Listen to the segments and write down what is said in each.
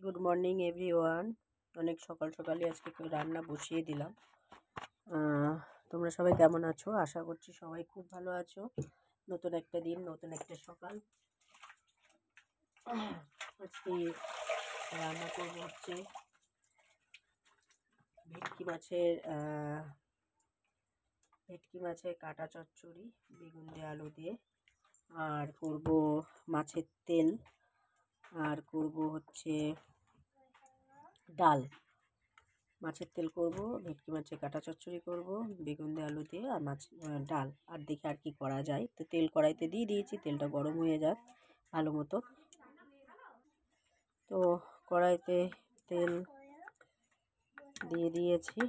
Good morning everyone. অনেক সকাল সকালে আজকে রান্না বসিয়ে দিলাম। তোমরা সবাই কেমন আছো? আশা করছি সবাই খুব ভালো আছো। নতুন একটা দিন, নতুন একটা সকাল। আজকে রান্না করবো হচ্ছে ভেটকি মাছের কাটা চচ্চড়ি বেগুন দিয়ে আলু দিয়ে, আর করব মাছের তেল, আর করব হচ্ছে ডাল। মাছের তেল করব, ভেটকি মাছের কাটা চচ্চড়ি করব, বেগুন দিয়ে আলু দিয়ে, আর মাছ ডাল। আর দেখি আর কি করা যায়। তো তেল কড়াইতে দিয়ে দিয়েছি, তেলটা গরম হয়ে যাক ভালো মতো। তো কড়াইতে তেল দিয়ে দিয়েছি।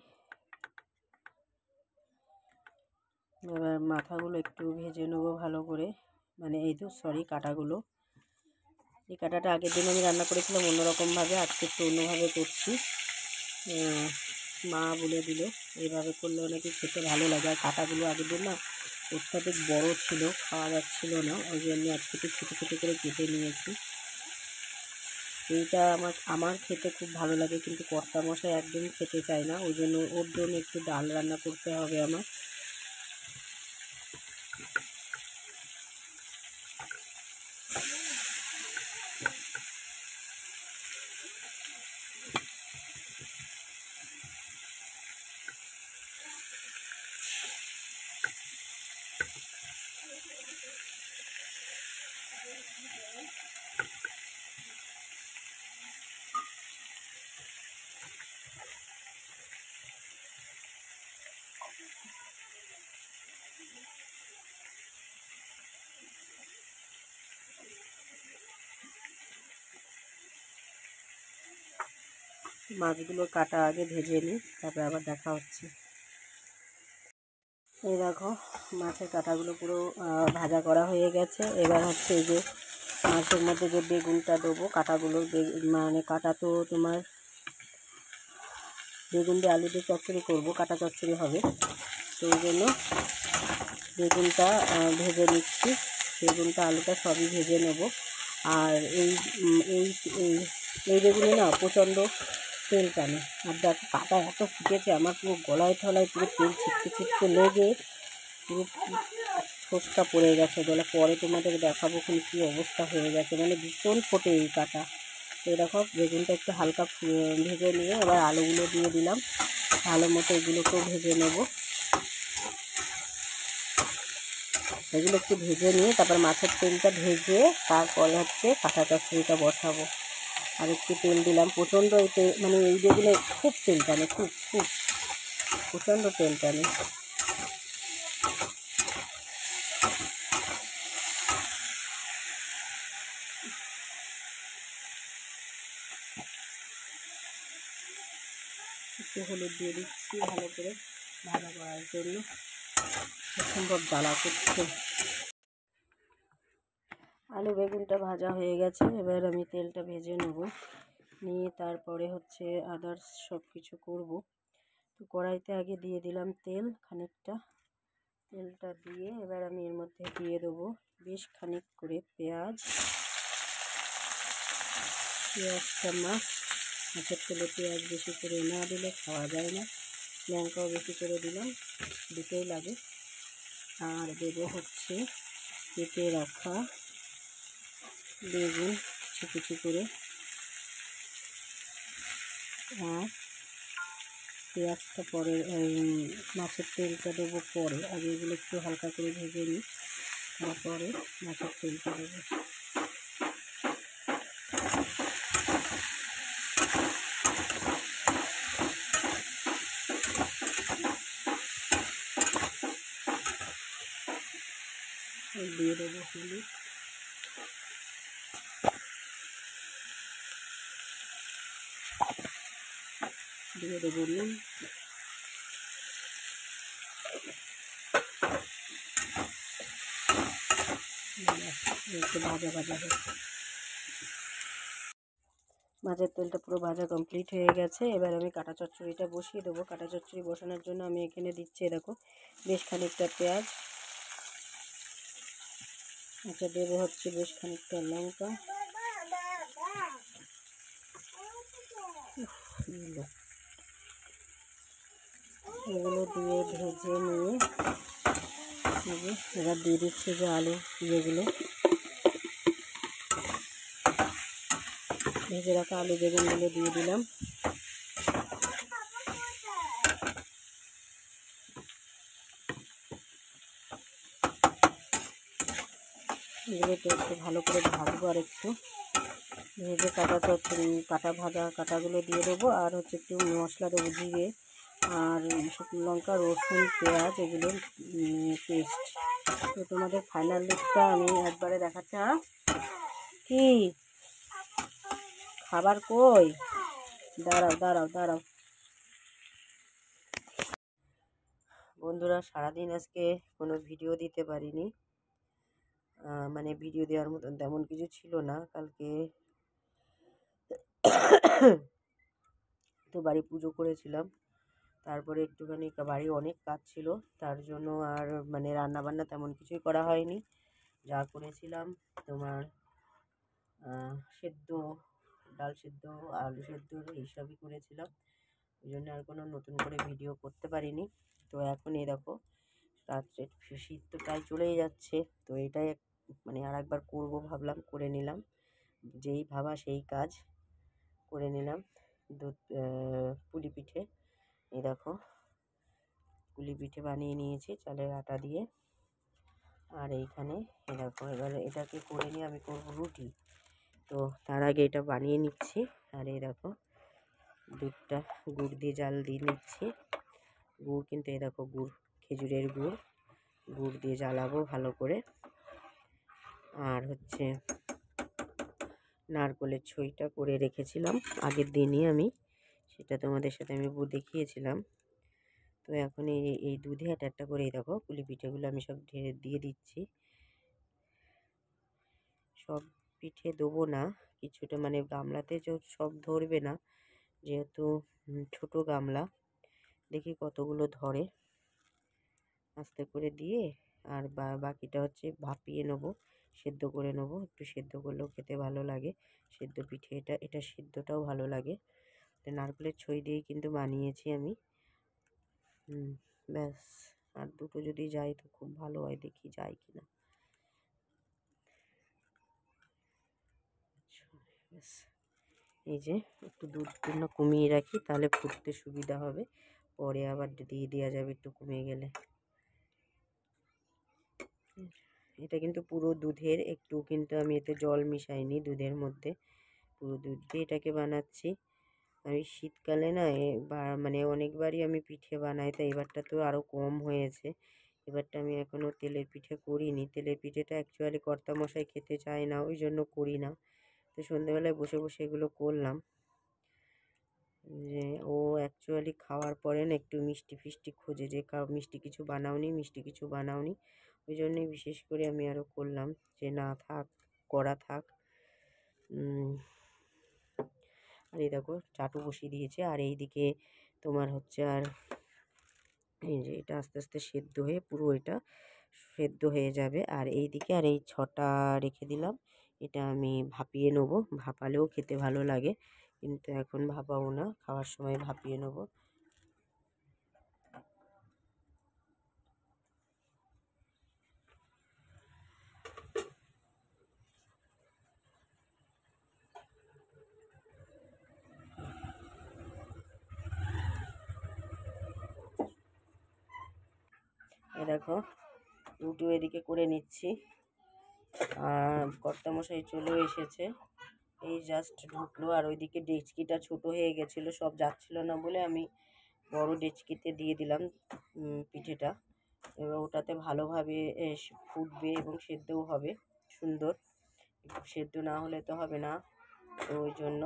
এবার মাথাগুলো একটু ভেজে নেবো ভালো করে, মানে কাটাগুলো। এই কাটাটা আগের দিন আমি রান্না করেছিলাম অন্যরকমভাবে, আজকে একটু অন্যভাবে করছি। মা বলে দিল এইভাবে করলেও নাকি খেতে ভালো লাগে। আর কাটাগুলো আগের দিন না অত্যাধিক বড় ছিল, খাওয়া যাচ্ছিল না, ওই জন্য আজকে একটু ছোটো ছোটো করে কেটে নিয়েছি। এইটা আমার খেতে খুব ভালো লাগে, কিন্তু কর্তামশাই একদম খেতে চায় না, ওই জন্য ওর জন্য একটু ডাল রান্না করতে হবে আমার। মাছগুলো কাটা আগে ভেজে নিই, তারপরে আবার দেখা হচ্ছে। এই দেখো মাছের কাটাগুলো পুরো ভাজা করা হয়ে গেছে। এবার হচ্ছে এই যে মাছের মধ্যে যে বেগুনটা দেবো, কাটাগুলো মানে কাটা তো তোমার বেগুন দিয়ে আলু দিয়ে চচ্চড়ি করবো, কাটা চচ্চড়ি হবে, সেই জন্য বেগুনটা ভেজে নিচ্ছি। বেগুনটা আলুটা সবই ভেজে নেব। আর এই এই এই বেগুনে না প্রচণ্ড তেল টানে। আর দেখো কাটা এত ফুটেছে, আমার পুরো গলায় থলায় পুরো তেল ছিটকে ছিটকে লেগে পুরো ফোসকা পড়ে গেছে গলা। পরে তোমাদের দেখাবো কিন্তু কী অবস্থা হয়ে গেছে, মানে ভীষণ ফোটে এই কাটা। এরকম বেগুনটা একটু হালকা ভেজে নিয়ে এবার আলুগুলো দিয়ে দিলাম, ভালো মতো এগুলোকেও ভেজে নেব। এগুলো একটু ভেজে নিয়ে তারপর মাছের তেলটা ভেজে তারপরে হচ্ছে কাঁচা চচ্চড়িটা বসাবো। আর একটু তেল দিলাম, প্রচণ্ড মানে এই বেগুনে খুব তেল টানে, খুব খুব প্রচণ্ড তেল টানে। একটু হলুদ দিয়ে দিচ্ছি ভালো করে ভাজা করার জন্য, অসম্ভব জ্বালা করছে। আলু বেগুনটা ভাজা হয়ে গেছে, এবার আমি তেলটা ভেজে নেব, নিয়ে তারপরে হচ্ছে আদার্স সব কিছু করব। তো কড়াইতে আগে দিয়ে দিলাম তেল খানিকটা, তেলটা দিয়ে এবার আমি এর মধ্যে দিয়ে দেবো বেশ খানিক করে পেঁয়াজটা মাছের তেলে পেঁয়াজ বেশি করে না দিলে খাওয়া যায় না, লঙ্কাও বেশি করে দিলাম, দুটোই লাগে। আর দেবো হচ্ছে কেটে রাখা বেগুন কিছু কিছু করে, আর পেঁয়াজটা পরে মাছের তেলটা দেবো পরে, আগে এগুলো একটু হালকা করে ভেজে নিই, তারপরে মাছের তেলটা দেবো। দিয়ে দেবো হলুদ, দিয়ে দেবো নুন, একটু ভাজা ভাজা হচ্ছে। মাছের তেলটা পুরো ভাজা কমপ্লিট হয়ে গেছে, এবার আমি কাটা চচ্চড়িটা বসিয়ে দেবো। কাটা চচ্চড়ি বসানোর জন্য আমি এখানে দিচ্ছি দেখো বেশ খানিকটা পেঁয়াজ, দেবো হচ্ছে বেশ খানিকটা লঙ্কা, এগুলো দিয়ে ভেজে নিয়ে এবার দিয়ে দিচ্ছি যে আলু যেগুলো ভেজে রাখা আলু বেগুনগুলো দিয়ে দিলাম। এগুলোকে একটু ভালো করে ভাজবো, আর একটু ভেজে কাটা ভাজা কাটাগুলো দিয়ে দেবো, আর হচ্ছে একটু মশলা দেবো, জিরে আর শুকনো লঙ্কা, রসুন, পেঁয়াজ এগুলোর পেস্ট। তো তোমাদের ফাইনাল লুকটা আমি একবারে দেখাচ্ছি। কি খাবার কই? দাঁড়াও দাঁড়াও দাঁড়াও। বন্ধুরা, সারাদিন আজকে কোনো ভিডিও দিতে পারিনি, মানে ভিডিও দেওয়ার মতন তেমন কিছু ছিল না। কালকে তো বাড়ি পুজো করেছিলাম, তারপরে একটুখানি বাড়ি অনেক কাজ ছিল, তার জন্য আর মানে রান্নাবান্না তেমন কিছুই করা হয়নি। যা করেছিলাম তোমার সেদ্ধ, ডাল সেদ্ধ, আলু সেদ্ধ এইসবই করেছিলাম, ওই জন্য আর কোনো নতুন করে ভিডিও করতে পারিনি। তো এখন এই দেখো রাত্রে শীত তো প্রায় চলেই যাচ্ছে, তো এটাই মানে আর একবার করবো ভাবলাম, করে নিলাম, যেই ভাবা সেই কাজ করে নিলাম। পুলি পিঠে, এই দেখো পুলি পিঠে বানিয়ে নিয়েছি চালের আটা দিয়ে। আর এইখানে এই দেখো এবার এটাকে করে নিয়ে আমি করবো রুটি। তো তার আগে এটা বানিয়ে নিচ্ছি। আর এই দেখো দুধটা গুড় দিয়ে জাল দিয়ে নিচ্ছি। গুড় কিন্তু এই দেখো গুড়, খেজুরের গুড় দিয়ে জ্বালাবো ভালো করে। আর হচ্ছে নারকলের ছইটা করে রেখেছিলাম আগের দিনই আমি, সেটা তোমাদের সাথে আমি দেখিয়েছিলাম। তো এখন এই দুধে একটা করে এই দেখো পুলি পিঠেগুলো আমি সব ঢেলে দিয়ে দিচ্ছি। সব পিঠে দেবো না, কিছুটা মানে গামলাতে সব ধরবে না, যেহেতু ছোট গামলা, দেখি কতগুলো ধরে, আস্তে করে দিয়ে। আর বাকিটা হচ্ছে ভাপিয়ে নেবো, সেদ্ধ করে নেবো, একটু সেদ্ধ করলেও খেতে ভালো লাগে সেদ্ধ পিঠে। এটা সেদ্ধটাও ভালো লাগে। তো নারকেলের ছই দিয়েই কিন্তু বানিয়েছি আমি। ব্যাস, আর দুটো যদি যায় তো খুব ভালো হয়, দেখি যায় কি না। ব্যাস, এই যে একটু দুধটা কমিয়ে রাখি, তাহলে ফুটতে সুবিধা হবে, পরে আবার দিয়ে দেওয়া যাবে একটু কমে গেলে। এটা কিন্তু পুরো দুধের, একটু কিন্তু আমি এতে জল মিশাইনি, দুধের মধ্যে পুরো দুধ দিয়ে এটাকে বানাচ্ছি। আমি শীতকালে না মানে অনেকবারই আমি পিঠে বানাই, তাই এবারটা তো আরও কম হয়েছে। এবারটা আমি এখনও তেলের পিঠে করিনি, তেলের পিঠেটা অ্যাকচুয়ালি কর্তামশাই খেতে চায় না, ওই জন্য করি না। তো সন্ধ্যেবেলায় বসে বসে এগুলো করলাম, যে ও অ্যাকচুয়ালি খাওয়ার পরে না একটু মিষ্টি ফিষ্টি খোঁজে, যে মিষ্টি কিছু বানাওনি, মিষ্টি কিছু বানাওনি। ওই জন্যই বিশেষ করে আমি আরও করলাম, যে না থাক, করা থাক। আর এই দেখো চাটু বসিয়ে দিয়েছে, আর এই দিকে তোমার হচ্ছে আর এই যে এটা আস্তে আস্তে সেদ্ধ হয়ে পুরো এটা সেদ্ধ হয়ে যাবে। আর এই দিকে আর এই ছটা রেখে দিলাম, এটা আমি ভাপিয়ে নেবো, ভাপালেও খেতে ভালো লাগে, কিন্তু এখন ভাপাবো না, খাওয়ার সময় ভাপিয়ে নেবো। দেখো রুটিও এদিকে করে নিচ্ছি, আর কর্তামশাই চলেও এসেছে, এই জাস্ট ঢুকলো। আর ওইদিকে ডেচকিটা ছোট হয়ে গেছিলো, সব যাচ্ছিলো না বলে আমি বড় ডেচকিতে দিয়ে দিলাম পিঠেটা। এবার ওটাতে ভালোভাবে ফুটবে এবং সেদ্ধও হবে সুন্দর, সেদ্ধ না হলে তো হবে না, তো ওই জন্য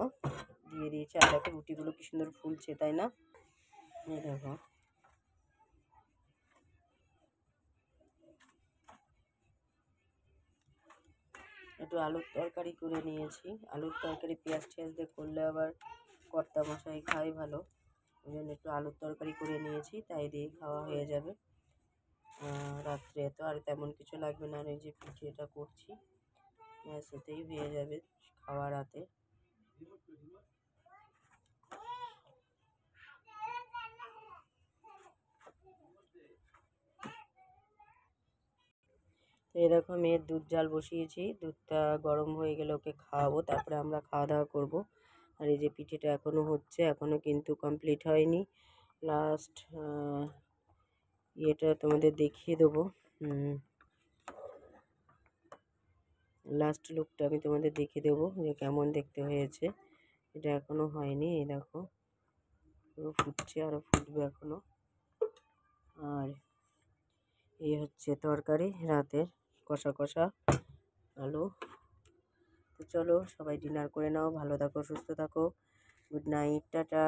দিয়ে দিয়েছি। আর দেখো রুটিগুলো কি সুন্দর ফুলছে, তাই না? এই দেখো একটু আলুর তরকারি করে নিয়েছি, আলুর তরকারি পেঁয়াজ টিয়াজ দিয়ে করলে আবার কর্তা মশাই খাই ভালো, ওই জন্য একটু আলুর তরকারি করে নিয়েছি, তাই দিয়ে খাওয়া হয়ে যাবে রাত্রে। তো আর তেমন কিছু লাগবে না, আর এই যে পিঠেটা করছি, ব্যাস এতেই হয়ে যাবে খাওয়া রাতে। তো এই দেখো মেয়ের দুধ জাল বসিয়েছি, দুধটা গরম হয়ে গেলে ওকে খাওয়াবো, তারপরে আমরা খাওয়া দাওয়া করবো। আর এই যে পিঠেটা এখনও হচ্ছে, এখনও কিন্তু কমপ্লিট হয়নি। লাস্ট ইয়েটা তোমাদের দেখিয়ে দেবো, লাস্ট লুকটা আমি তোমাদের দেখিয়ে দেবো যে কেমন দেখতে হয়েছে। এটা এখনও হয়নি, এই দেখো পুরো ফুটছে, আরও ফুটবে এখনও। আর এই হচ্ছে তরকারি রাতের, কষা কষা আলু। তো চলো সবাই ডিনার করে নাও, ভালো থাকো, সুস্থ থাকো, গুড নাইট, টাটা।